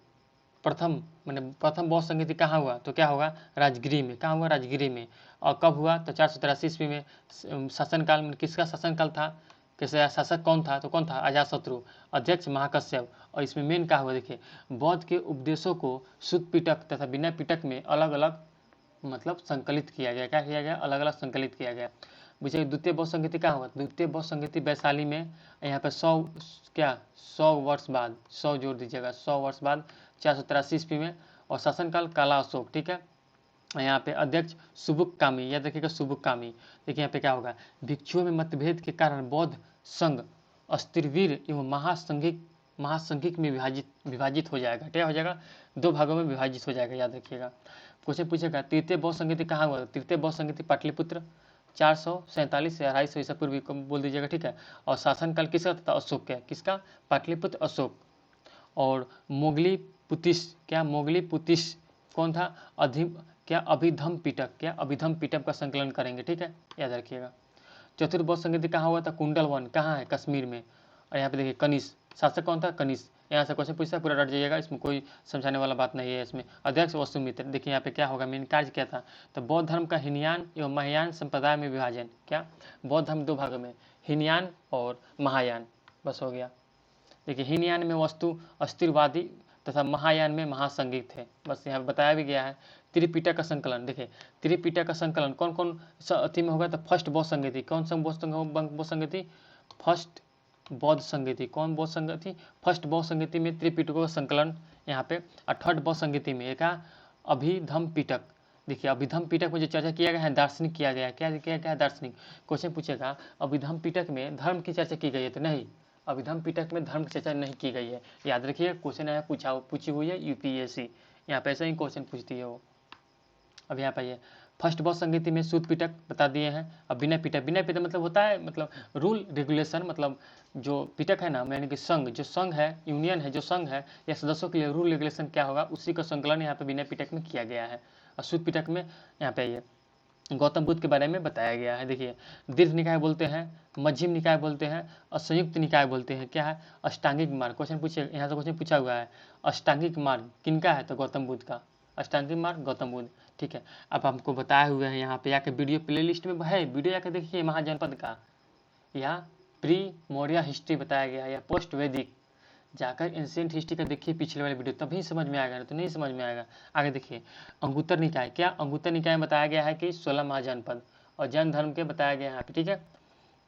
मैंने प्रथम बौद्ध संगीति कहाँ हुआ, तो क्या होगा राजगिरी में। कहाँ हुआ, राजगिरी में। और कब हुआ, तो 483 ईस्वी में। शासनकाल में किसका शासनकाल था, कैसे शासक कौन था, तो कौन था अजातशत्रु, अध्यक्ष महाकश्यप। और इसमें मेन क्या हुआ, देखिए बौद्ध के उपदेशों को शुद्ध पिटक तथा विनय पिटक में अलग अलग मतलब संकलित किया गया। क्या किया गया, अलग अलग संकलित किया गया। मुझे द्वितीय बौद्ध संगीति कहाँ हुआ, द्वितीय बौद्ध संगीति वैशाली में। यहाँ पे 100 वर्ष बाद, 100 जोड़ दीजिएगा, 100 वर्ष बाद 483 ईस्वी में। और शासनकाल काला अशोक। ठीक है, यहाँ पे अध्यक्ष सुबुक कामी, याद रखिएगा सुबुक कामी। देखिए यहाँ पे क्या होगा, भिक्षुओं में मतभेद के कारण बौद्ध संघ अस्थिरवीर एवं महासंघिक में विभाजित हो जाएगा। क्या हो जाएगा, 2 भागों में विभाजित हो जाएगा। याद रखिएगा क्वेश्चन पूछेगा तृतीय बौद्ध संगीति कहाँ हुआ, तृतीय बौद्ध संगीति पाटलिपुत्र 447 से 250 ईसा पूर्व बोल दीजिएगा। ठीक है, और शासनकाल किसका था, अशोक का, किसका, पाटलिपुत्र अशोक। और मोगली पुतिस, क्या मोगली पुतिस कौन था, अभिधम पिटक, क्या अभिधम पिटक का संकलन करेंगे। ठीक है, याद रखिएगा। चतुर्थ बौद्ध संगीति कहाँ हुआ था, कुंडल वन, कहाँ है, कश्मीर में। और यहाँ पे देखिए कनिष्क, शासक कौन था, कनिष्क। यहाँ से क्वेश्चन पूछता है, पूरा रट जाइएगा, इसमें कोई समझाने वाला बात नहीं है। इसमें अध्यक्ष वसुमित्र। देखिए यहाँ पे क्या होगा, मेन कार्य क्या था, तो बौद्ध धर्म का हीनयान एवं महायान संप्रदाय में विभाजन। क्या, बौद्ध धर्म 2 भागों में, हीनयान और महायान, बस हो गया। देखिए हीनयान में वस्तु अस्थिरवादी तथा महायान में महासंगीत थे, बस यहाँ बताया भी गया है। त्रिपिटक का संकलन, देखिए त्रिपिटक का संकलन कौन कौन अति में होगा, तो फर्स्ट बौद्ध संगीति, कौन सा बौद्ध संगीति, फर्स्ट बौद्ध संगीति, कौन बौद्ध संगीति, फर्स्ट बौद्ध संगीति में त्रिपिटकों का संकलन यहाँ पे। और थर्ड बौद्ध संगीति में एक अभिधम पिटक। देखिए अभिधम पिटक में जो चर्चा किया गया है दार्शनिक किया गया है, क्या किया गया है, दार्शनिक। क्वेश्चन पूछेगा अभिधम पिटक में धर्म की चर्चा की गई है, तो नहीं, अभिधम पिटक में धर्म की चर्चा नहीं की गई है। याद रखिए क्वेश्चन है पूछी हुई है यूपीएससी, यहाँ पे ऐसा ही क्वेश्चन पूछती है वो। अब यहाँ पे फर्स्ट बौद्ध संगीति में शुद्ध पिटक बता दिए हैं। अब विनय पिटक, विनय पिटक मतलब होता है मतलब रूल रेगुलेशन, मतलब जो पिटक है ना, यानी कि संघ, जो संघ है, यूनियन है, जो संघ है या सदस्यों के लिए रूल रेगुलेशन क्या होगा, उसी का संकलन यहाँ पे विनय पिटक में किया गया है। और शुद्ध पिटक में यहाँ पे गौतम बुद्ध के बारे में बताया गया है। देखिए दीर्घ निकाय बोलते हैं, मध्यम निकाय बोलते हैं और संयुक्त निकाय बोलते हैं। क्या है, अष्टांगिक मार्ग। क्वेश्चन पूछे, यहाँ से क्वेश्चन पूछा हुआ है अष्टांगिक मार्ग किनका है, तो गौतम बुद्ध का, अष्टांगिक मार्ग गौतम बुद्ध। ठीक है, अब हमको बताए हुए हैं यहाँ पे जाके वीडियो प्लेलिस्ट में है, वीडियो जाकर देखिए महाजनपद का, या प्री मौर्य हिस्ट्री बताया गया है, या पोस्ट वैदिक, जाकर एंशिएंट हिस्ट्री का देखिए पिछले वाले वीडियो, तभी समझ में आएगा, तो नहीं समझ में आएगा। आगे देखिए अंगुत्तर निकाय, क्या अंगुत्तर निकाय में बताया गया है कि 16 महाजनपद, और जैन धर्म के बताया गया है। ठीक है,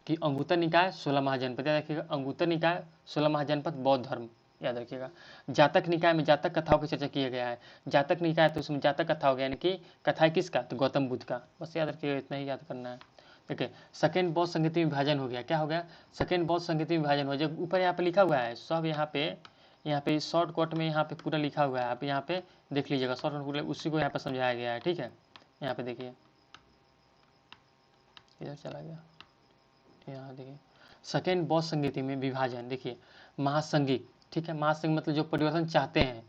कि अंगुत्तर निकाय 16 महाजनपद, याद रखिएगा अंगुत्तर निकाय 16 महाजनपद बौद्ध धर्म, याद रखिएगा। जातक निकाय में जातक कथाओं की चर्चा किया गया है, जातक निकाय तो उसमें जातक कथा हो गया, यानी कि कथा है किसका, तो गौतम बुद्ध का, बस याद रखिएगा, इतना ही याद करना है। ठीक है, सेकेंड बौद्ध संगीति में विभाजन हो गया, क्या हो गया, सेकेंड बौद्ध संगीति में विभाजन हो गया। ऊपर यहाँ पे लिखा हुआ है सब, यहाँ पे शॉर्टकट में यहाँ पे पूरा लिखा हुआ है, आप यहाँ पे देख लीजिएगा शॉर्टकट पूरा, उसी को यहाँ पे समझाया गया है। ठीक है, यहाँ पे देखिए, इधर चला गया, यहाँ देखिए सेकेंड बौद्ध संगीति में विभाजन, देखिए महासंघिक। ठीक है, महासंघिक मतलब जो परिवर्तन चाहते हैं।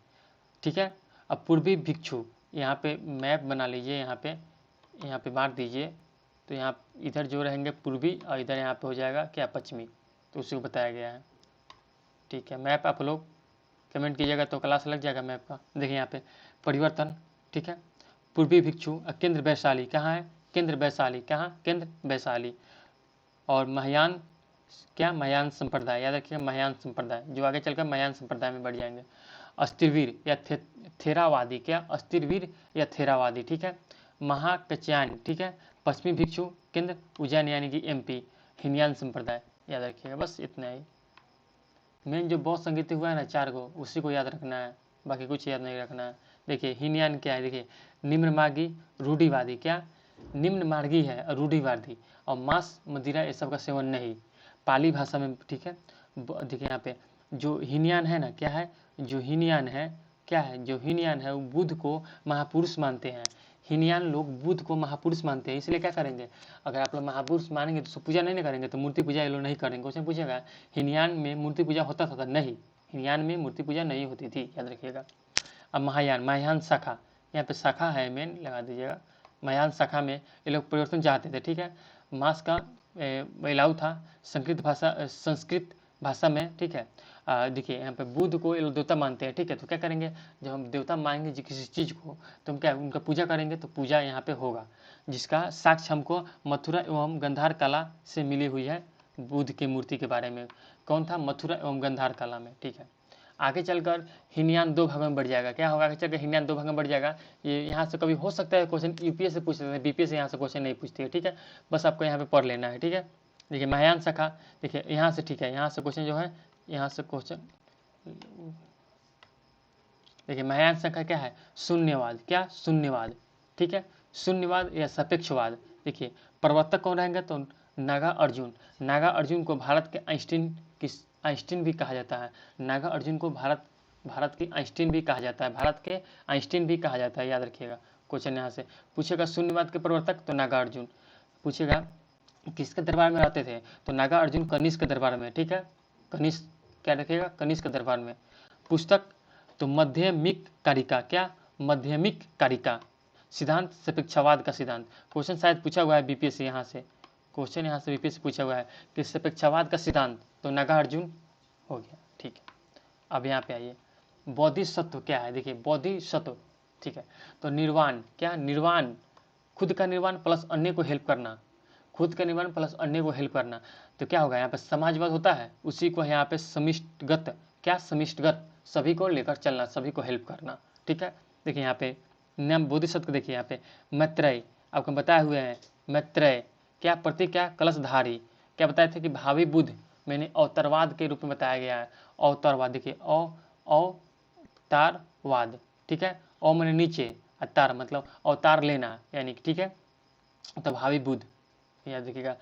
ठीक है, अब पूर्वी भिक्षु, यहाँ पे मैप बना लीजिए, यहाँ पे मार दीजिए, तो यहाँ इधर जो रहेंगे पूर्वी और इधर यहाँ पे हो जाएगा क्या, पश्चिमी, तो उसी को बताया गया है। ठीक है, मैप आप लोग कमेंट कीजिएगा तो क्लास लग जाएगा मैप का। देखिए यहाँ पे परिवर्तन। ठीक है, पूर्वी भिक्षु केंद्र वैशाली, कहाँ है, केंद्र वैशाली, कहाँ केंद्र वैशाली। और महायान क्या महायान संप्रदाय, याद रखिएगा महायान संप्रदाय, जो आगे चलकर महायान संप्रदाय में बढ़ जाएंगे। अस्थिरवीर या थेरावादी, क्या अस्थिरवीर या थेरावादी, ठीक है। महाकच्यायन, ठीक है, पश्चिमी भिक्षु, केंद्र उज्जैन यानी कि एमपी, हिनयान संप्रदाय, याद रखिएगा। बस इतना ही, मेन जो बौद्ध संगीत हुआ है ना 4 को, उसी को याद रखना है, बाकी कुछ याद नहीं रखना है। देखिए हिनयान क्या है, देखिए निम्नमार्गी रूढ़िवादी, क्या निम्न मार्गी है रूढ़िवादी, और मांस मदिरा ये सब का सेवन नहीं, पाली भाषा में, ठीक है। देखिए यहाँ पे जो हिनयान है ना, क्या है, जो हिनयान है, क्या है, जो हिनयान है वो बुद्ध को महापुरुष मानते हैं। हिनयान लोग बुद्ध को महापुरुष मानते हैं, इसलिए क्या करेंगे, अगर आप लोग महापुरुष मानेंगे तो पूजा नहीं ना करेंगे, तो मूर्ति पूजा ये लोग नहीं करेंगे। उसमें पूछेगा हिनयान में मूर्ति पूजा होता था? नहीं, हिनयान में मूर्ति पूजा नहीं होती थी, याद रखिएगा। अब महायान, महायान शाखा, यहाँ पे शाखा है मेन, लगा दीजिएगा। महायान शाखा में ये लोग परिवर्तन चाहते थे, ठीक है। मांस का अलाउ था, संस्कृत भाषा में, ठीक है। देखिए यहाँ पे बुद्ध को ये लोग देवता मानते हैं, ठीक है। तो क्या करेंगे, जब हम देवता मानेंगे किसी चीज़ को, तो हम क्या उनका पूजा करेंगे, तो पूजा यहाँ पे होगा, जिसका साक्ष्य हमको मथुरा एवं गंधार कला से मिली हुई है। बुद्ध की मूर्ति के बारे में कौन था, मथुरा एवं गंधार कला में, ठीक है। आगे चलकर हिनयान 2 भागों में बढ़ जाएगा, क्या होगा, आगे चलकर हिनयान 2 भागों में बढ़ जाएगा। ये यहाँ से कभी हो सकता है क्वेश्चन यूपीएस से पूछ सकते हैं, बीपीएस से यहाँ से क्वेश्चन नहीं पूछती है, ठीक है। बस आपको यहाँ पे पढ़ लेना है, ठीक है। देखिए महायान शाखा, देखिए यहाँ से, ठीक है, यहाँ से क्वेश्चन जो है, यहाँ से क्वेश्चन, देखिए महायान शाखा क्या है, शून्यवाद, क्या शून्यवाद, ठीक है, शून्यवाद या सापेक्षवाद। देखिए प्रवर्तक कौन रहेंगे, तो नागा अर्जुन, नागा अर्जुन को भारत के आइंस्टीन भी कहा जाता है। नागा अर्जुन को भारत की आइंस्टीन भी कहा जाता है, भारत के आइंस्टीन भी कहा जाता है, याद रखिएगा। क्वेश्चन यहाँ से पूछेगा शून्यवाद के प्रवर्तक, तो नागा अर्जुन। पूछेगा किसके दरबार में रहते थे, तो नागा अर्जुन कनिष्क के दरबार में, ठीक है, कनिष्क, क्या रखिएगा, कनिष्क के दरबार में। पुस्तक तो मध्यमिक कारिका, क्या मध्यमिक कारिका, सिद्धांत सापेक्षवाद का सिद्धांत। क्वेश्चन शायद पूछा हुआ है बीपीएससी, यहाँ से क्वेश्चन, यहाँ से बीपीएससी पूछा हुआ है कि सापेक्षवाद का सिद्धांत, तो नागार्जुन हो गया, ठीक है। अब यहाँ पे आइए, बोधिसत्व क्या है, देखिए बोधिसत्व, ठीक है। तो निर्वाण, क्या निर्वाण, खुद का निर्वाण प्लस अन्य को हेल्प करना, खुद का निर्वाण प्लस अन्य को हेल्प करना। तो क्या होगा, यहाँ पे समाजवाद होता है, उसी को यहाँ पे समिष्टगत, क्या समिष्टगत, सभी को लेकर चलना, सभी को हेल्प करना, ठीक है। देखिए यहाँ पे नाम बोधिसत्व, देखिए यहाँ पे मैत्रेय, आपको बताए हुए हैं, मैत्रेय क्या प्रतीक, क्या कलशधारी, क्या बताए थे कि भावी बुद्ध मैंने अवतारवाद के रूप में बताया गया है, अवतारवाद। देखिए अवतारवाद, ठीक है, ओ मैंने नीचे, अवतार मतलब अवतार लेना, यानी ठीक है, तो भावी बुद्ध, याद रखिएगा।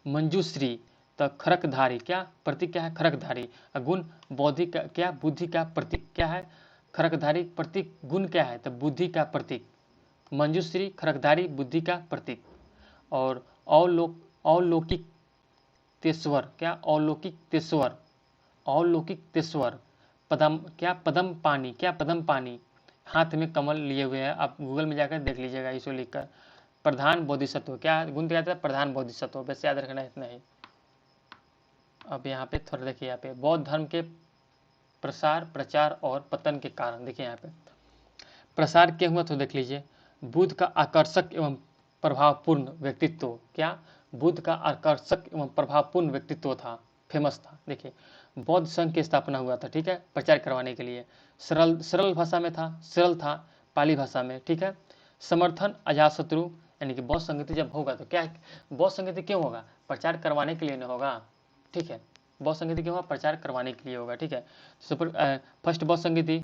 मंजूश्री तो खरकधारी, क्या प्रतीक, क्या है खरकधारी। गुण बौद्धि का, क्या बुद्धि का प्रतीक, क्या है खरकधारी, प्रतीक गुण क्या है, तो बुद्धि का प्रतीक। मंजूश्री खरकधारी बुद्धि का प्रतीक। और अलौकिक तेश्वर, क्या अलौकिक तेश्वर, अलौकिक तेश्वर। पदम, क्या पदम पानी, क्या पदम पानी, हाथ में कमल लिए हुए हैं, आप गूगल में जाकर देख लीजिएगा इसको लिखकर। प्रधान बोधिसत्व, क्या गुण दिया था, प्रधान बोधिसत्व, बस याद रखना है, इतना ही। अब यहाँ पे थोड़ा देखिए, यहाँ पे बौद्ध धर्म के प्रसार, प्रचार और पतन के कारण। देखिए यहाँ पे प्रसार क्या हुआ, तो देख लीजिए, बुद्ध का आकर्षक एवं प्रभावपूर्ण व्यक्तित्व, क्या बुद्ध का आकर्षक एवं प्रभावपूर्ण व्यक्तित्व था, फेमस था। देखिए बौद्ध संघ की स्थापना हुआ था, ठीक है, प्रचार करवाने के लिए। सरल भाषा में था, सरल था, पाली भाषा में, ठीक है। समर्थन अजातशत्रु, यानी कि बौद्ध संगति जब होगा तो क्या, बौद्ध संगति क्यों होगा, प्रचार करवाने के लिए नहीं होगा, ठीक है। बौद्ध संगति क्यों होगा, प्रचार करवाने के लिए होगा, ठीक है। फर्स्ट बौद्ध संगति,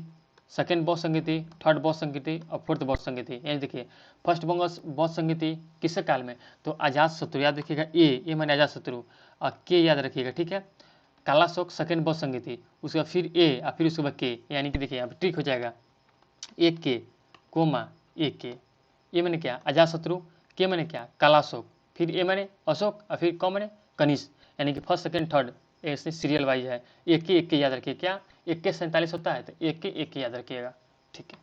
सेकेंड बौद्ध संगति, थर्ड बौद्ध संगति और फोर्थ बौद्ध संगति। यानी देखिए फर्स्ट बौद्ध संगति किसके काल में, तो अजातशत्रु, याद रखिएगा, ए माने अजातशत्रु और के याद रखिएगा, ठीक है। कालाशोक सेकेंड बौद्ध संगति, उसके बाद फिर ए और फिर उसके बाद के, यानी कि देखिए यहाँ पे ट्रिक हो जाएगा, एक के कोमा एक के, ए मैंने क्या अजातशत्रु, के मैंने क्या कालाशोक, फिर ए मैंने अशोक और फिर कौन मैंने कनिष्क, यानी कि फर्स्ट सेकेंड थर्ड ऐसे सीरियल वाइज है। एक के याद रखिए, क्या एक के 47 होता है, तो एक के याद रखिएगा, ठीक है।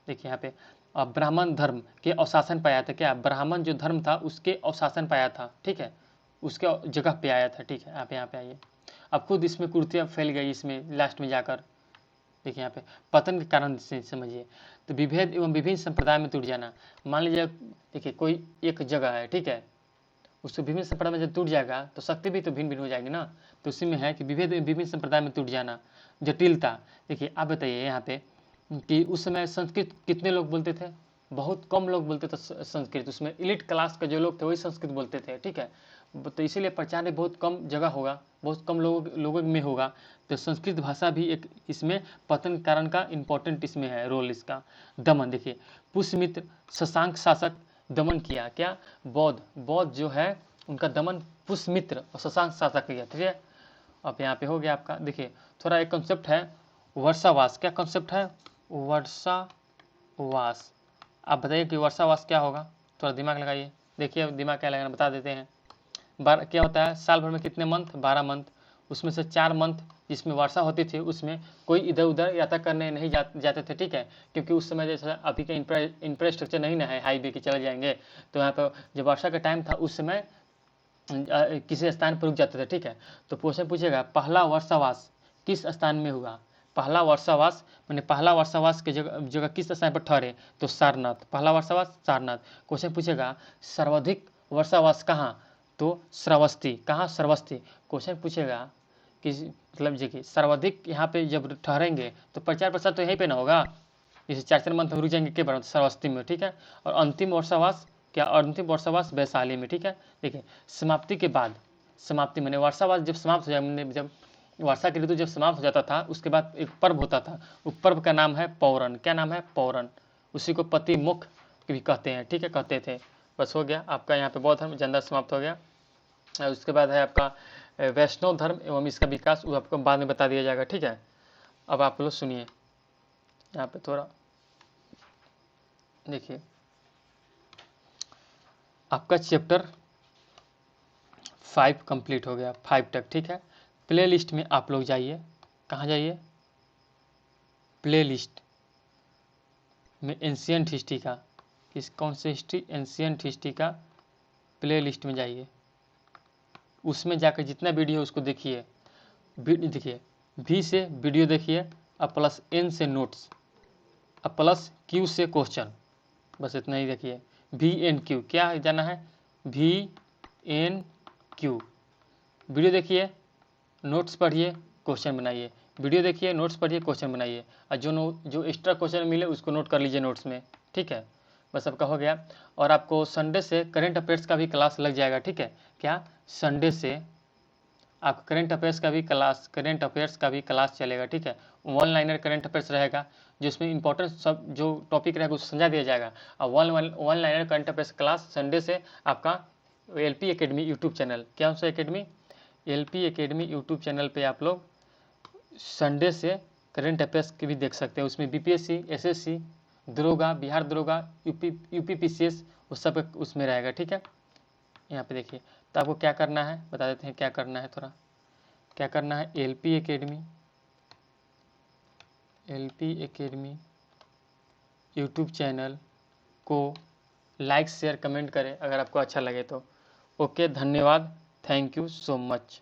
देखिए यहाँ पे ब्राह्मण धर्म के अवशासन पाया था, क्या ब्राह्मण जो धर्म था उसके अवशासन पाया था, ठीक है, उसके जगह पे आया था, ठीक है। आप यहाँ पे आइए, अब खुद इसमें कुर्तियाँ फैल गई इसमें लास्ट में जाकर। देखिए यहाँ पे पतन के कारण से समझिए, तो विभेद एवं विभिन्न संप्रदाय में टूट जाना। मान लीजिए देखिए कोई एक जगह है, ठीक है, उसको विभिन्न संप्रदाय में जब टूट जाएगा तो शक्ति भी तो भिन्न भिन्न हो जाएगी ना। तो उसी में है कि विभिन्न संप्रदाय में टूट जाना, जटिलता। देखिए आप बताइए यहाँ पे कि उस समय संस्कृत कितने लोग बोलते थे, बहुत कम लोग बोलते थे संस्कृत, उसमें एलिट क्लास के जो लोग थे वही संस्कृत बोलते थे, ठीक है। तो इसीलिए प्रचार भी बहुत कम जगह होगा, बहुत कम लोगों में होगा। तो संस्कृत भाषा भी एक इसमें पतन कारण का इम्पोर्टेंट इसमें है रोल इसका। दमन, देखिए पुष्यमित्र शशांक शासक दमन किया, क्या, बौद्ध जो है उनका दमन पुष्यमित्र और शशांक शासक किया, ठीक है। अब यहाँ पे हो गया आपका, देखिए थोड़ा एक कॉन्सेप्ट है वर्षावास, क्या कॉन्सेप्ट है, वर्षावास। आप बताइए कि वर्षावास क्या होगा, थोड़ा दिमाग लगाइए, देखिए दिमाग क्या लगाना बता देते हैं। क्या होता है, साल भर में कितने मंथ, 12 मंथ, उसमें से 4 मंथ जिसमें वर्षा होती थी उसमें कोई इधर उधर यात्रा करने नहीं जाते थे, ठीक है, क्योंकि उस समय जैसे अभी का इंफ्रास्ट्रक्चर नहीं ना है हाईवे के चले जाएंगे। तो यहाँ पर जब वर्षा का टाइम था उस समय किसी स्थान पर रुक जाते थे, ठीक है। तो क्वेश्चन पूछेगा पहला वर्षावास किस स्थान में हुआ, पहला वर्षावास मैंने पहला वर्षावास की जगह किस स्थान पर ठहरे, तो सारनाथ, पहला वर्षावास सारनाथ। क्वेश्चन पूछेगा सर्वाधिक वर्षावास कहाँ, तो श्रावस्ती, कहाँ, श्रावस्ती। क्वेश्चन पूछेगा कि मतलब देखिए सर्वाधिक यहाँ पे जब ठहरेंगे तो प्रचार प्रसार तो यहीं पे ना होगा, जैसे 4 मंथ में रुक जाएंगे के बार श्रावस्ती में, ठीक है। और अंतिम वर्षावास क्या, अंतिम वर्षावास वैशाली में, ठीक है। देखिए समाप्ति के बाद, समाप्ति मैंने वर्षावास जब समाप्त हो जाए, जब वर्षा की ऋतु जब समाप्त हो जाता था उसके बाद एक पर्व होता था, उस पर्व का नाम है पौरन, क्या नाम है, पौरन। उसी को पति मुख भी कहते हैं, ठीक है, कहते थे। बस हो गया आपका यहाँ पे बौद्ध धर्म जंदा समाप्त हो गया। उसके बाद है आपका वैष्णव धर्म एवं इसका विकास, वो आपको बाद में बता दिया जाएगा, ठीक है। अब आप लोग सुनिए यहाँ पे थोड़ा देखिए, आपका चैप्टर 5 कंप्लीट हो गया, 5 तक, ठीक है। प्ले लिस्ट में आप लोग जाइए, कहाँ जाइए, प्ले लिस्ट में एंशियंट हिस्ट्री का, कौन सी हिस्ट्री, एंशियंट हिस्ट्री का प्ले लिस्ट में जाइए, उसमें जाकर जितना वीडियो है उसको देखिए। देखिए V से वीडियो देखिए, अब प्लस N से नोट्स, अब प्लस Q से क्वेश्चन, बस इतना ही देखिए। VNQ क्या जाना है, VNQ, वीडियो देखिए, नोट्स पढ़िए, क्वेश्चन बनाइए, वीडियो देखिए, नोट्स पढ़िए, क्वेश्चन बनाइए, और जो एक्स्ट्रा क्वेश्चन मिले उसको नोट कर लीजिए नोट्स में, ठीक है। बस आपका हो गया। और आपको संडे से करंट अफेयर्स का भी क्लास लग जाएगा, ठीक है। क्या, संडे से आप करंट अफेयर्स का भी क्लास चलेगा, ठीक है। वन लाइनर करंट अफेयर्स रहेगा जिसमें इंपॉर्टेंट सब जो टॉपिक रहेगा उसको समझा दिया जाएगा। और one liner current affairs class Sunday से आपका LP एकेडमी यूट्यूब चैनल, क्या सा academy, LP academy YouTube channel पे आप लोग संडे से करंट अफेयर्स के भी देख सकते हैं। उसमें BPSC, SSC, दरोगा, बिहार दरोगा, यूपी PCS वो सब उसमें रहेगा, ठीक है। यहाँ पे देखिए, तो आपको क्या करना है बता देते हैं, क्या करना है थोड़ा, क्या करना है, LP एकेडमी यूट्यूब चैनल को लाइक शेयर कमेंट करें अगर आपको अच्छा लगे तो। ओके, धन्यवाद, थैंक यू सो मच।